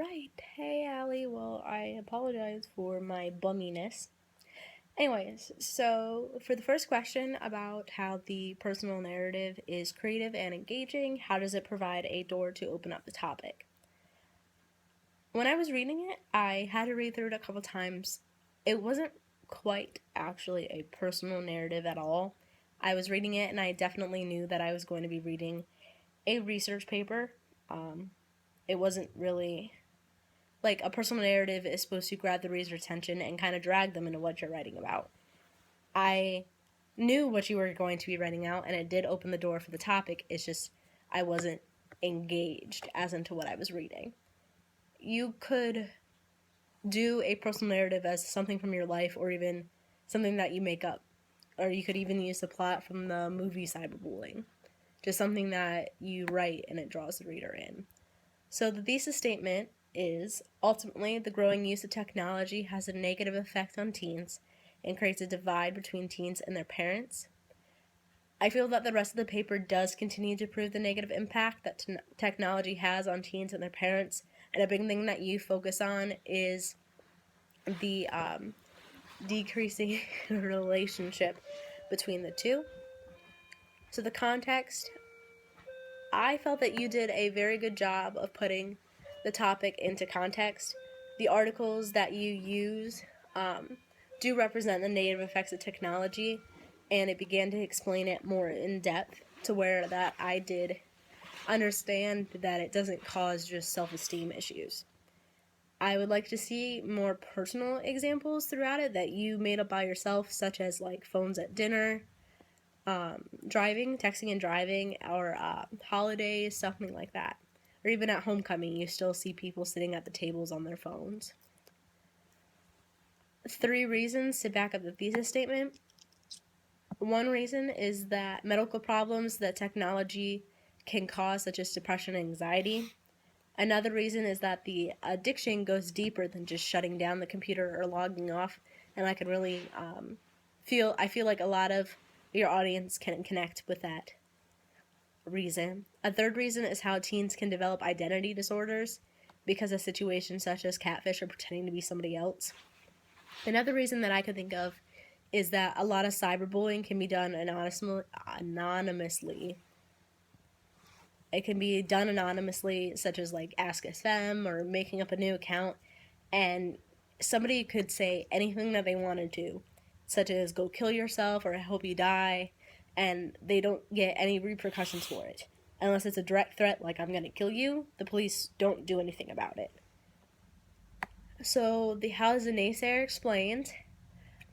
Alright, hey Allie, well, I apologize for my bumminess. Anyways, so for the first question about how the personal narrative is creative and engaging, how does it provide a door to open up the topic? When I was reading it, I had to read through it a couple times. It wasn't quite actually a personal narrative at all. I was reading it and I definitely knew that I was going to be reading a research paper. It wasn't really like a personal narrative is supposed to grab the reader's attention and kind of drag them into what you're writing about. I knew what you were going to be writing out, and it did open the door for the topic. It's just I wasn't engaged as into what I was reading. You could do a personal narrative as something from your life or even something that you make up. Or you could even use the plot from the movie Cyberbullying. Just something that you write and it draws the reader in. So the thesis statement is, ultimately, the growing use of technology has a negative effect on teens and creates a divide between teens and their parents. I feel that the rest of the paper does continue to prove the negative impact that technology has on teens and their parents, and a big thing that you focus on is the decreasing relationship between the two. So the context, I felt that you did a very good job of putting the topic into context. The articles that you use do represent the negative effects of technology, and it began to explain it more in depth to where that I did understand that it doesn't cause just self-esteem issues. I would like to see more personal examples throughout it that you made up by yourself, such as like phones at dinner, driving, texting and driving, or holidays, something like that. Or even at homecoming, you still see people sitting at the tables on their phones. 3 reasons to back up the thesis statement. One reason is that medical problems that technology can cause, such as depression and anxiety. Another reason is that the addiction goes deeper than just shutting down the computer or logging off, and I can really feel like a lot of your audience can connect with that reason. A third reason is how teens can develop identity disorders because of situations such as catfish or pretending to be somebody else. Another reason that I could think of is that a lot of cyberbullying can be done anonymously. It can be done anonymously, such as like Ask SM or making up a new account, and somebody could say anything that they wanted to, such as go kill yourself or I hope you die, and they don't get any repercussions for it. Unless it's a direct threat like I'm going to kill you, the police don't do anything about it. So how is the naysayer explained?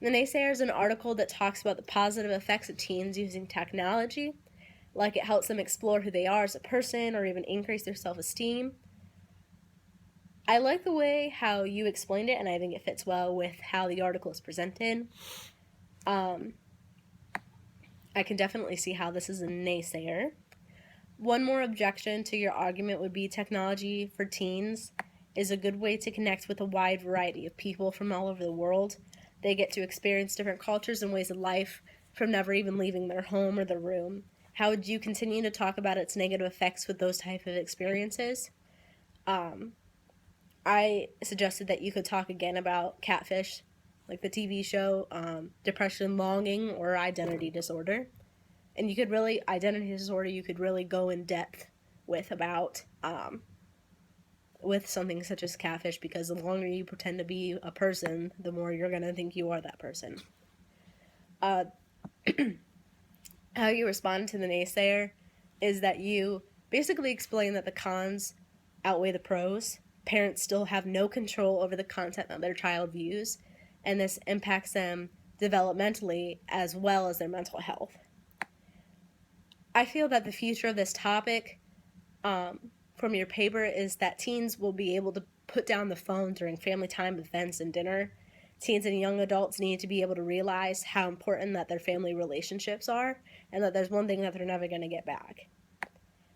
The naysayer is an article that talks about the positive effects of teens using technology, like it helps them explore who they are as a person or even increase their self-esteem. I like the way how you explained it, and I think it fits well with how the article is presented. I can definitely see how this is a naysayer. One more objection to your argument would be technology for teens is a good way to connect with a wide variety of people from all over the world. They get to experience different cultures and ways of life from never even leaving their home or their room. How would you continue to talk about its negative effects with those type of experiences? I suggested that you could talk again about Catfish, like the TV show, depression, longing, or identity disorder. And you could really, identity disorder, you could really go in depth with about, with something such as Catfish, because the longer you pretend to be a person, the more you're going to think you are that person. How you respond to the naysayer is that you basically explain that the cons outweigh the pros. Parents still have no control over the content that their child views, and this impacts them developmentally as well as their mental health. I feel that the future of this topic from your paper is that teens will be able to put down the phone during family time events and dinner. Teens and young adults need to be able to realize how important that their family relationships are, and that there's one thing that they're never going to get back.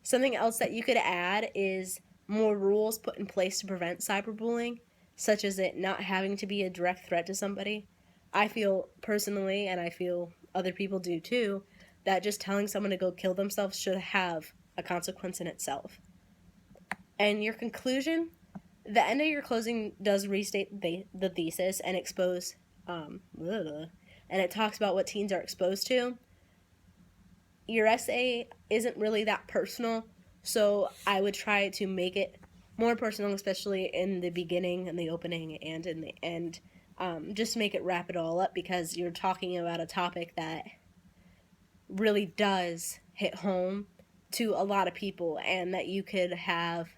Something else that you could add is more rules put in place to prevent cyberbullying, such as it not having to be a direct threat to somebody. I feel personally, and I feel other people do too, that just telling someone to go kill themselves should have a consequence in itself. And your conclusion, the end of your closing does restate the thesis and expose, and it talks about what teens are exposed to. Your essay isn't really that personal, so I would try to make it more personal, especially in the beginning and the opening and in the end. Just to make it wrap it all up, because you're talking about a topic that really does hit home to a lot of people, and that you could have